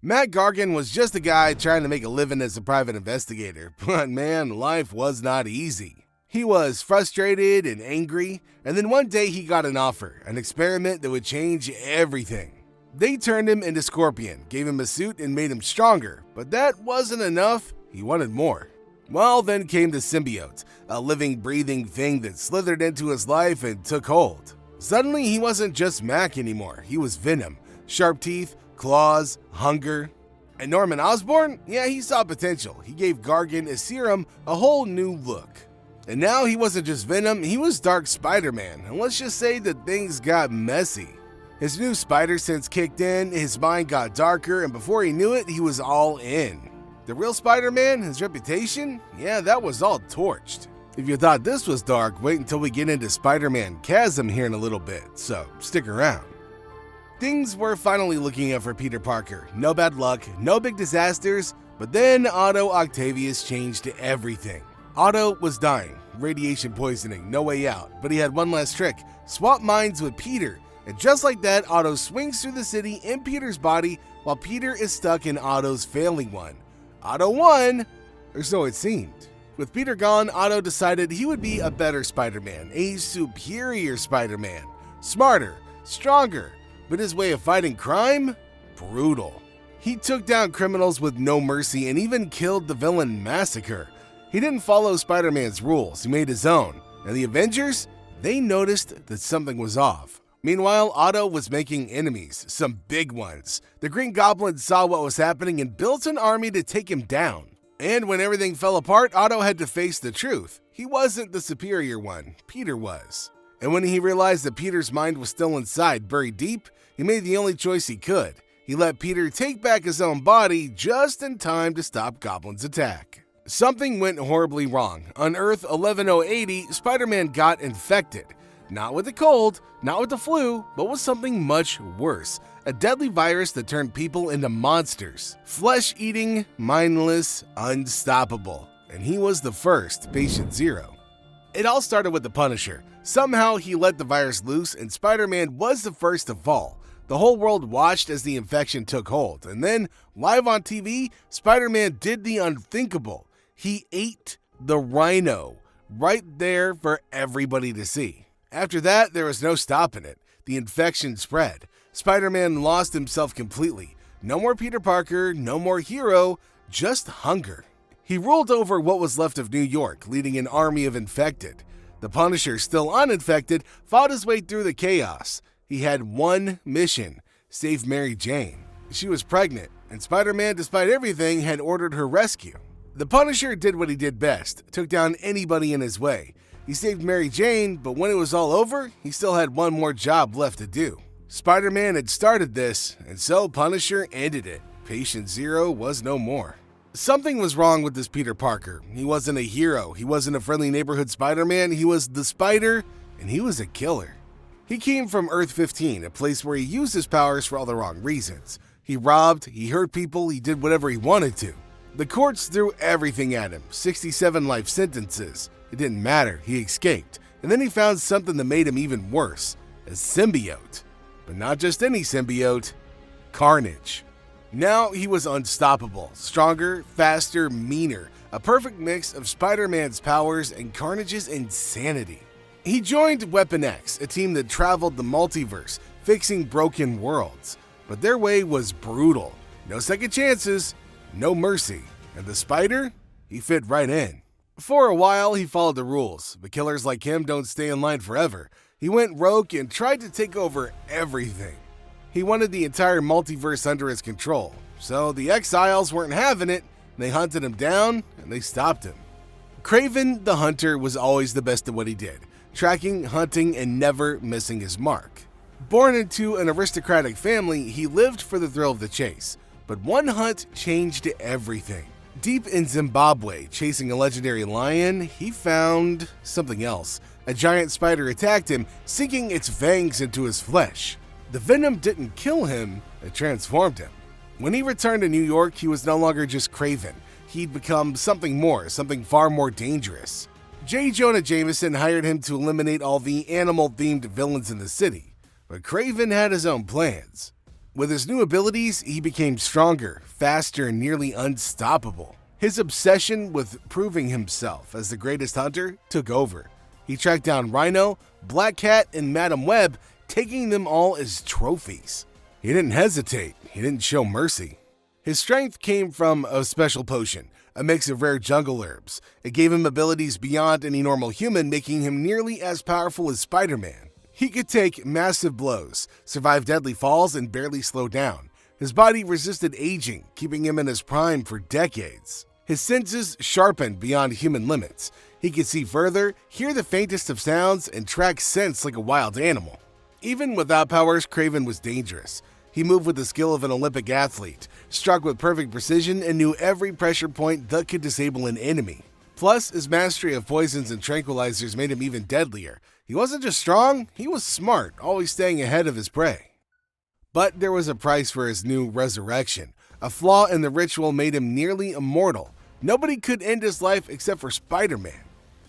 Mac Gargan was just a guy trying to make a living as a private investigator, but man, life was not easy. He was frustrated and angry, and then one day he got an offer, an experiment that would change everything. They turned him into Scorpion, gave him a suit, and made him stronger, but that wasn't enough. He wanted more. Well, then came the symbiote, a living, breathing thing that slithered into his life and took hold. Suddenly, he wasn't just Mac anymore. He was Venom. Sharp teeth, claws, hunger. And Norman Osborn? Yeah, he saw potential. He gave Gargan a serum a whole new look. And now he wasn't just Venom, he was Dark Spider-Man. And let's just say that things got messy. His new spider sense kicked in, his mind got darker, and before he knew it, he was all in. The real Spider-Man, his reputation? Yeah, that was all torched. If you thought this was dark, wait until we get into Spider-Man Chasm here in a little bit, so stick around. Things were finally looking up for Peter Parker. No bad luck, no big disasters, but then Otto Octavius changed everything. Otto was dying, radiation poisoning, no way out, but he had one last trick, swap minds with Peter, and just like that, Otto swings through the city in Peter's body while Peter is stuck in Otto's failing one. Otto won, or so it seemed. With Peter gone, Otto decided he would be a better Spider-Man, a superior Spider-Man. Smarter, stronger, but his way of fighting crime? Brutal. He took down criminals with no mercy and even killed the villain Massacre. He didn't follow Spider-Man's rules, he made his own. And the Avengers? They noticed that something was off. Meanwhile, Otto was making enemies, some big ones. The Green Goblin saw what was happening and built an army to take him down. And when everything fell apart, Otto had to face the truth. He wasn't the superior one, Peter was. And when he realized that Peter's mind was still inside, buried deep, he made the only choice he could. He let Peter take back his own body just in time to stop Goblin's attack. Something went horribly wrong. On Earth 11080, Spider-Man got infected. Not with the cold, not with the flu, but with something much worse. A deadly virus that turned people into monsters. Flesh-eating, mindless, unstoppable. And he was the first, Patient Zero. It all started with the Punisher. Somehow he let the virus loose and Spider-Man was the first to fall. The whole world watched as the infection took hold. And then, live on TV, Spider-Man did the unthinkable. He ate the Rhino, right there for everybody to see. After that, there was no stopping it. The infection spread. Spider-Man lost himself completely. No more Peter Parker, no more hero, just hunger. He ruled over what was left of New York, leading an army of infected. The Punisher, still uninfected, fought his way through the chaos. He had one mission, save Mary Jane. She was pregnant, and Spider-Man, despite everything, had ordered her rescue. The Punisher did what he did best, took down anybody in his way. He saved Mary Jane, but when it was all over, he still had one more job left to do. Spider-Man had started this, and so Punisher ended it. Patient Zero was no more. Something was wrong with this Peter Parker. He wasn't a hero, he wasn't a friendly neighborhood Spider-Man, he was the Spider, and he was a killer. He came from Earth 15, a place where he used his powers for all the wrong reasons. He robbed, he hurt people, he did whatever he wanted to. The courts threw everything at him, 67 life sentences. It didn't matter, he escaped. And then he found something that made him even worse, a symbiote. But not just any symbiote, Carnage. Now he was unstoppable, stronger, faster, meaner, a perfect mix of Spider-Man's powers and Carnage's insanity. He joined Weapon X, a team that traveled the multiverse, fixing broken worlds. But their way was brutal. No second chances, no mercy. And the Spider? He fit right in. For a while, he followed the rules, but killers like him don't stay in line forever. He went rogue and tried to take over everything. He wanted the entire multiverse under his control, so the Exiles weren't having it. They hunted him down, and they stopped him. Kraven the Hunter was always the best at what he did, tracking, hunting, and never missing his mark. Born into an aristocratic family, he lived for the thrill of the chase. But one hunt changed everything. Deep in Zimbabwe, chasing a legendary lion, he found something else. A giant spider attacked him, sinking its fangs into his flesh. The venom didn't kill him, it transformed him. When he returned to New York, he was no longer just Kraven. He'd become something more, something far more dangerous. J. Jonah Jameson hired him to eliminate all the animal-themed villains in the city. But Kraven had his own plans. With his new abilities, he became stronger, faster, and nearly unstoppable. His obsession with proving himself as the greatest hunter took over. He tracked down Rhino, Black Cat, and Madam Web, taking them all as trophies. He didn't hesitate, he didn't show mercy. His strength came from a special potion, a mix of rare jungle herbs. It gave him abilities beyond any normal human, making him nearly as powerful as Spider-Man. He could take massive blows, survive deadly falls, and barely slow down. His body resisted aging, keeping him in his prime for decades. His senses sharpened beyond human limits. He could see further, hear the faintest of sounds, and track scents like a wild animal. Even without powers, Kraven was dangerous. He moved with the skill of an Olympic athlete, struck with perfect precision, and knew every pressure point that could disable an enemy. Plus, his mastery of poisons and tranquilizers made him even deadlier. He wasn't just strong, he was smart, always staying ahead of his prey. But there was a price for his new resurrection. A flaw in the ritual made him nearly immortal. Nobody could end his life except for Spider-Man.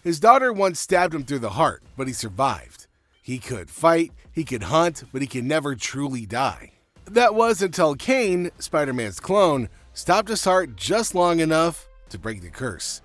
His daughter once stabbed him through the heart, but he survived. He could fight, he could hunt, but he could never truly die. That was until Kane, Spider-Man's clone, stopped his heart just long enough to break the curse.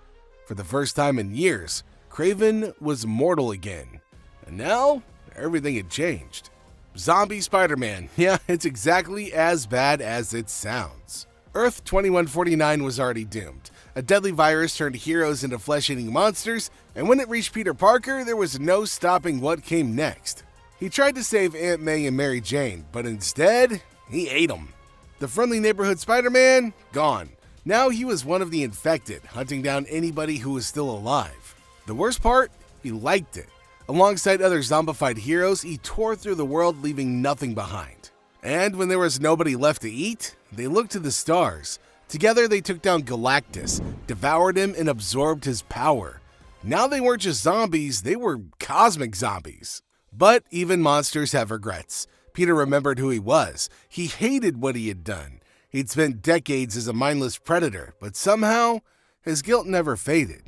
For the first time in years, Kraven was mortal again. And now, everything had changed. Zombie Spider-Man. Yeah, it's exactly as bad as it sounds. Earth 2149 was already doomed. A deadly virus turned heroes into flesh-eating monsters, and when it reached Peter Parker, there was no stopping what came next. He tried to save Aunt May and Mary Jane, but instead, he ate them. The friendly neighborhood Spider-Man? Gone. Now he was one of the infected, hunting down anybody who was still alive. The worst part? He liked it. Alongside other zombified heroes, he tore through the world, leaving nothing behind. And when there was nobody left to eat, they looked to the stars. Together, they took down Galactus, devoured him, and absorbed his power. Now they weren't just zombies, they were cosmic zombies. But even monsters have regrets. Peter remembered who he was. He hated what he had done. He'd spent decades as a mindless predator, but somehow, his guilt never faded.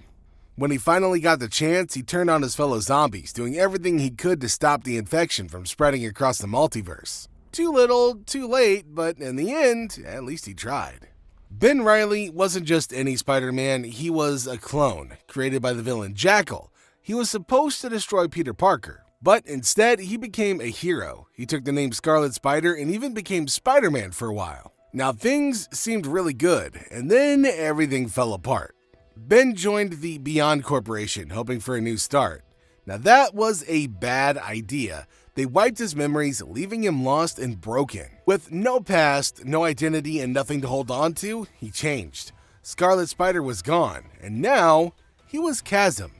When he finally got the chance, he turned on his fellow zombies, doing everything he could to stop the infection from spreading across the multiverse. Too little, too late, but in the end, at least he tried. Ben Reilly wasn't just any Spider-Man, he was a clone, created by the villain Jackal. He was supposed to destroy Peter Parker, but instead he became a hero. He took the name Scarlet Spider and even became Spider-Man for a while. Now things seemed really good, and then everything fell apart. Ben joined the Beyond Corporation, hoping for a new start. Now that was a bad idea. They wiped his memories, leaving him lost and broken. With no past, no identity, and nothing to hold on to, he changed. Scarlet Spider was gone, and now he was Chasm.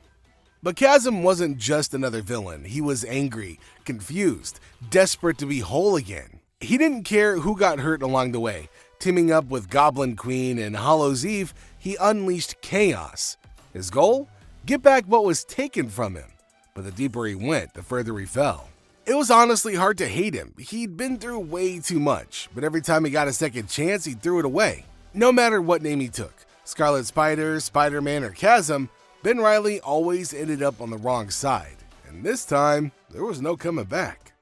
But Chasm wasn't just another villain. He was angry, confused, desperate to be whole again. He didn't care who got hurt along the way. Teaming up with Goblin Queen and Hallows Eve, he unleashed chaos. His goal? Get back what was taken from him. But the deeper he went, the further he fell. It was honestly hard to hate him. He'd been through way too much, but every time he got a second chance, he threw it away. No matter what name he took, Scarlet Spider, Spider-Man, or Chasm, Ben Reilly always ended up on the wrong side. And this time, there was no coming back.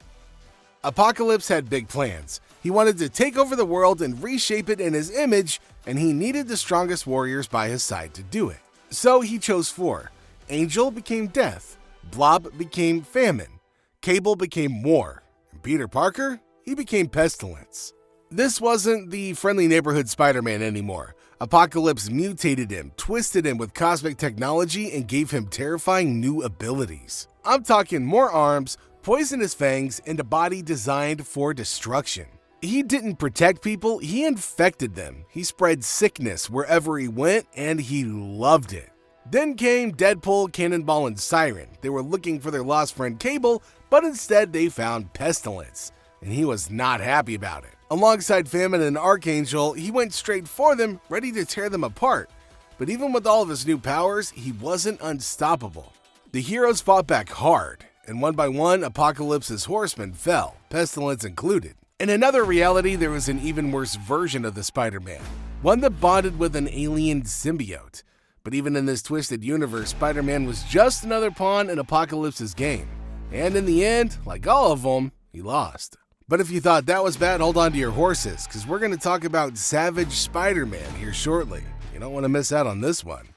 Apocalypse had big plans. He wanted to take over the world and reshape it in his image, and he needed the strongest warriors by his side to do it. So he chose 4. Angel became Death, Blob became Famine, Cable became War, and Peter Parker, he became Pestilence. This wasn't the friendly neighborhood Spider-Man anymore. Apocalypse mutated him, twisted him with cosmic technology, and gave him terrifying new abilities. I'm talking more arms, poisonous fangs, and a body designed for destruction. He didn't protect people, he infected them. He spread sickness wherever he went, and he loved it. Then came Deadpool, Cannonball, and Siren. They were looking for their lost friend Cable, but instead they found Pestilence, and he was not happy about it. Alongside Famine and Archangel, he went straight for them, ready to tear them apart. But even with all of his new powers, he wasn't unstoppable. The heroes fought back hard, and one by one, Apocalypse's horsemen fell, Pestilence included. In another reality, there was an even worse version of the Spider-Man, one that bonded with an alien symbiote. But even in this twisted universe, Spider-Man was just another pawn in Apocalypse's game. And in the end, like all of them, he lost. But if you thought that was bad, hold on to your horses, because we're going to talk about Savage Spider-Man here shortly. You don't want to miss out on this one.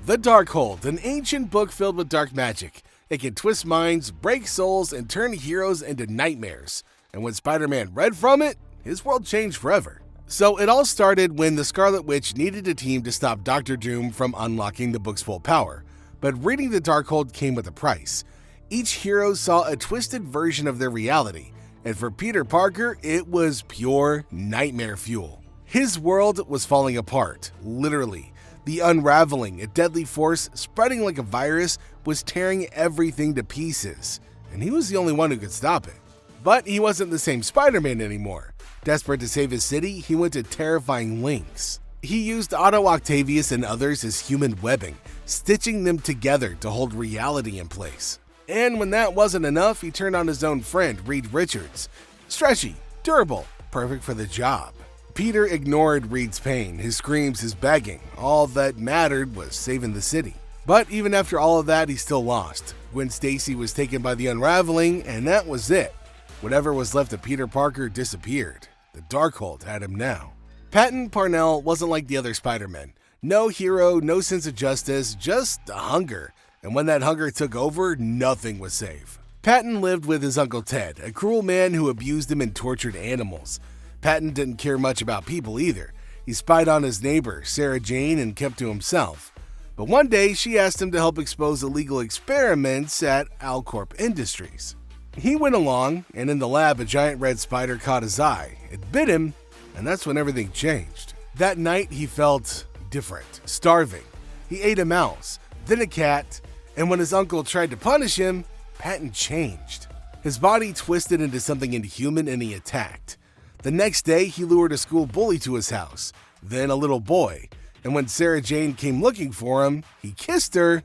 The Darkhold, an ancient book filled with dark magic. It can twist minds, break souls, and turn heroes into nightmares. And when Spider-Man read from it, his world changed forever. So it all started when the Scarlet Witch needed a team to stop Dr. Doom from unlocking the book's full power. But reading the Darkhold came with a price. Each hero saw a twisted version of their reality. And for Peter Parker, it was pure nightmare fuel. His world was falling apart, literally. The unraveling, a deadly force spreading like a virus, was tearing everything to pieces. And he was the only one who could stop it. But he wasn't the same Spider-Man anymore. Desperate to save his city, he went to terrifying lengths. He used Otto Octavius and others as human webbing, stitching them together to hold reality in place. And when that wasn't enough, he turned on his own friend, Reed Richards. Stretchy, durable, perfect for the job. Peter ignored Reed's pain, his screams, his begging. All that mattered was saving the city. But even after all of that, he still lost. Gwen Stacy was taken by the unraveling, and that was it. Whatever was left of Peter Parker disappeared. The Darkhold had him now. Patton Parnell wasn't like the other Spider-Men. No hero, no sense of justice, just a hunger. And when that hunger took over, nothing was safe. Patton lived with his Uncle Ted, a cruel man who abused him and tortured animals. Patton didn't care much about people either. He spied on his neighbor, Sarah Jane, and kept to himself. But one day, she asked him to help expose illegal experiments at Alcorp Industries. He went along, and in the lab, a giant red spider caught his eye. It bit him, and that's when everything changed. That night, he felt different, starving. He ate a mouse, then a cat, and when his uncle tried to punish him, Patton changed. His body twisted into something inhuman and he attacked. The next day, he lured a school bully to his house, then a little boy, and when Sarah Jane came looking for him, he kissed her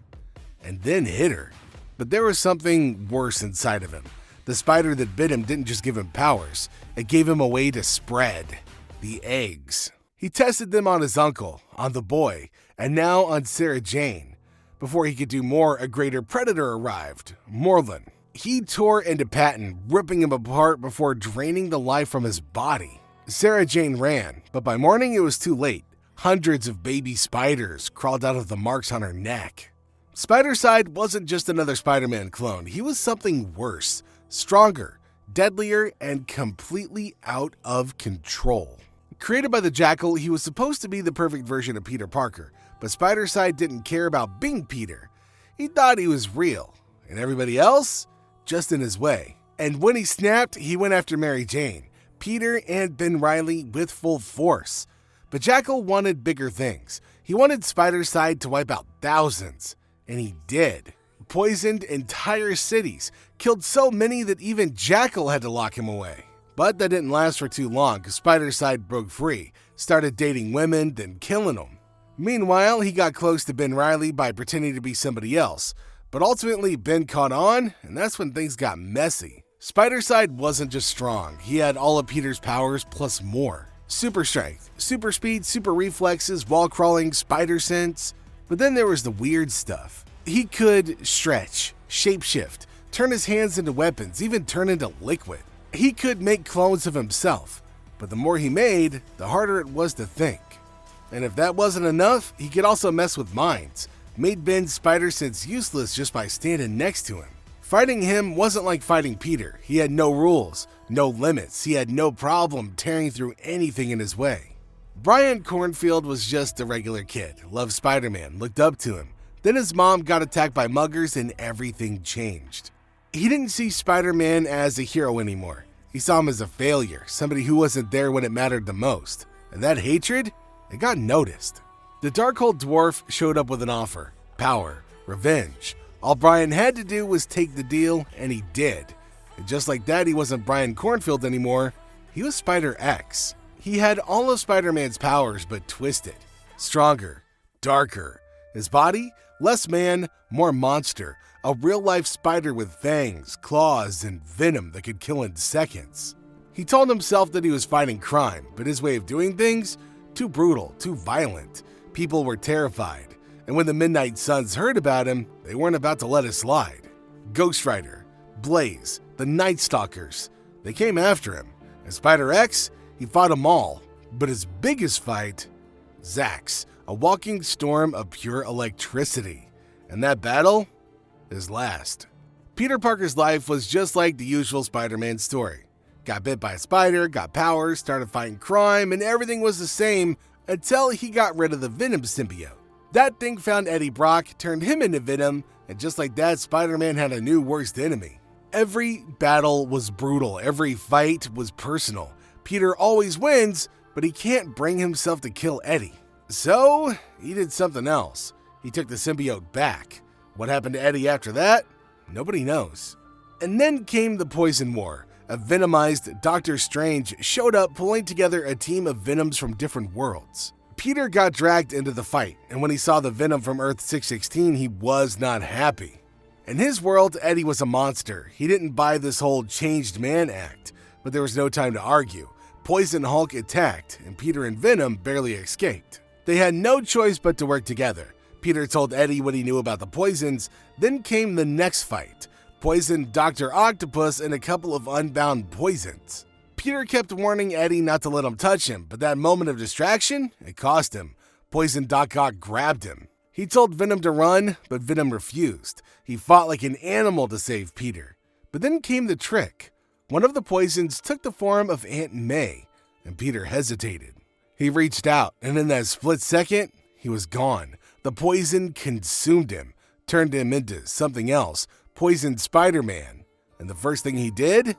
and then hit her. But there was something worse inside of him. The spider that bit him didn't just give him powers, it gave him a way to spread. The eggs. He tested them on his uncle, on the boy, and now on Sarah Jane. Before he could do more, a greater predator arrived, Morlun. He tore into Patton, ripping him apart before draining the life from his body. Sarah Jane ran, but by morning it was too late. Hundreds of baby spiders crawled out of the marks on her neck. Spider-Side wasn't just another Spider-Man clone, he was something worse, stronger, deadlier, and completely out of control. Created by the Jackal, he was supposed to be the perfect version of Peter Parker, but Spider-Side didn't care about being Peter. He thought he was real, and everybody else, just in his way. And when he snapped, he went after Mary Jane, Peter, and Ben Reilly with full force. But Jackal wanted bigger things. He wanted Spider-Side to wipe out thousands, and he did. Poisoned entire cities, killed so many that even Jackal had to lock him away. But that didn't last for too long, because Spider-Side broke free, started dating women, then killing them. Meanwhile, he got close to Ben Reilly by pretending to be somebody else, but ultimately Ben caught on, and that's when things got messy. Spider-Side wasn't just strong, he had all of Peter's powers plus more. Super strength, super speed, super reflexes, wall crawling, spider sense. But then there was the weird stuff. He could stretch, shapeshift, turn his hands into weapons, even turn into liquid. He could make clones of himself, but the more he made, the harder it was to think. And if that wasn't enough, he could also mess with minds, made Ben's spider sense useless just by standing next to him. Fighting him wasn't like fighting Peter. He had no rules, no limits. He had no problem tearing through anything in his way. Brian Cornfield was just a regular kid, loved Spider-Man, looked up to him. Then his mom got attacked by muggers and everything changed. He didn't see Spider-Man as a hero anymore. He saw him as a failure, somebody who wasn't there when it mattered the most. And that hatred, it got noticed. The Darkhold dwarf showed up with an offer, power, revenge. All Brian had to do was take the deal, and he did. And just like that, he wasn't Brian Cornfield anymore. He was Spider-X. He had all of Spider-Man's powers, but twisted. Stronger, darker. His body, less man, more monster. A real-life spider with fangs, claws, and venom that could kill in seconds. He told himself that he was fighting crime, but his way of doing things? Too brutal, too violent. People were terrified. And when the Midnight Suns heard about him, they weren't about to let it slide. Ghost Rider, Blaze, the Night Stalkers. They came after him. As Spider X, he fought them all. But his biggest fight, Zax, a walking storm of pure electricity. And that battle, his last. Peter Parker's life was just like the usual Spider-Man story. Got bit by a spider, got powers, started fighting crime, and everything was the same until he got rid of the Venom symbiote. That thing found Eddie Brock, turned him into Venom, and just like that, Spider-Man had a new worst enemy. Every battle was brutal, every fight was personal. Peter always wins, but he can't bring himself to kill Eddie. So, he did something else. He took the symbiote back. What happened to Eddie after that? Nobody knows. And then came the Poison War. A venomized Doctor Strange showed up pulling together a team of Venoms from different worlds. Peter got dragged into the fight, and when he saw the Venom from Earth 616, he was not happy. In his world, Eddie was a monster. He didn't buy this whole changed man act, but there was no time to argue. Poison Hulk attacked, and Peter and Venom barely escaped. They had no choice but to work together. Peter told Eddie what he knew about the poisons, then came the next fight. Poisoned Dr. Octopus and a couple of unbound poisons. Peter kept warning Eddie not to let him touch him, but that moment of distraction, it cost him. Poisoned Doc Ock grabbed him. He told Venom to run, but Venom refused. He fought like an animal to save Peter. But then came the trick. One of the poisons took the form of Aunt May, and Peter hesitated. He reached out, and in that split second, he was gone. The poison consumed him, turned him into something else, poisoned Spider-Man. And the first thing he did?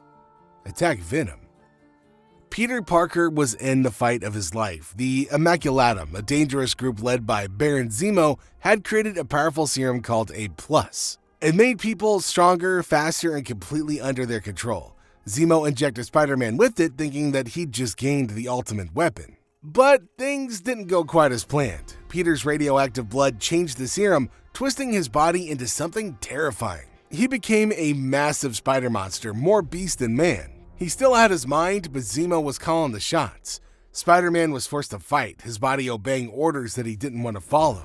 Attack Venom. Peter Parker was in the fight of his life. The Immaculatum, a dangerous group led by Baron Zemo, had created a powerful serum called A+. It made people stronger, faster, and completely under their control. Zemo injected Spider-Man with it, thinking that he'd just gained the ultimate weapon. But things didn't go quite as planned. Peter's radioactive blood changed the serum, twisting his body into something terrifying. He became a massive spider monster, more beast than man. He still had his mind, but Zemo was calling the shots. Spider-Man was forced to fight, his body obeying orders that he didn't want to follow.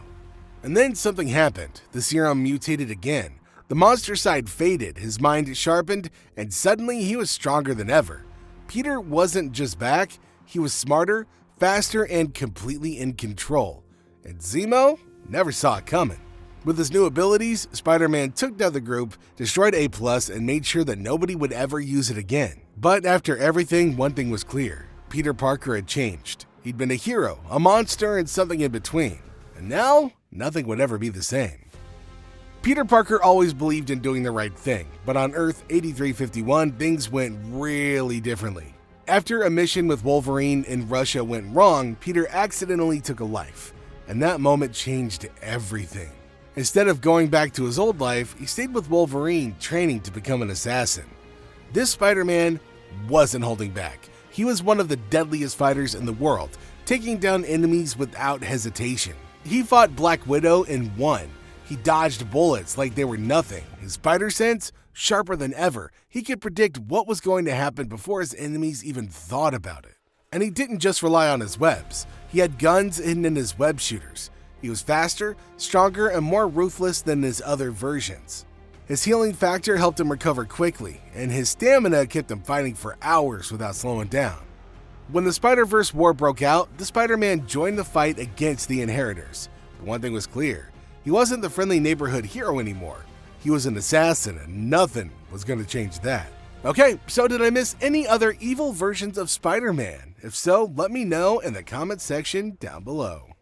And then something happened. The serum mutated again. The monster side faded, his mind sharpened, and suddenly he was stronger than ever. Peter wasn't just back, he was smarter, faster, and completely in control. And Zemo never saw it coming. With his new abilities, Spider-Man took down the group, destroyed A+, and made sure that nobody would ever use it again. But after everything, one thing was clear. Peter Parker had changed. He'd been a hero, a monster, and something in between. And now, nothing would ever be the same. Peter Parker always believed in doing the right thing, but on Earth 8351, things went really differently. After a mission with Wolverine in Russia went wrong, Peter accidentally took a life. And that moment changed everything. Instead of going back to his old life, he stayed with Wolverine, training to become an assassin. This Spider-Man wasn't holding back. He was one of the deadliest fighters in the world, taking down enemies without hesitation. He fought Black Widow and won. He dodged bullets like they were nothing. His spider sense, sharper than ever. He could predict what was going to happen before his enemies even thought about it. And he didn't just rely on his webs. He had guns hidden in his web shooters. He was faster, stronger, and more ruthless than his other versions. His healing factor helped him recover quickly, and his stamina kept him fighting for hours without slowing down. When the Spider-Verse war broke out, the Spider-Man joined the fight against the Inheritors. But one thing was clear, he wasn't the friendly neighborhood hero anymore. He was an assassin, and nothing was going to change that. Okay, so did I miss any other evil versions of Spider-Man? If so, let me know in the comment section down below.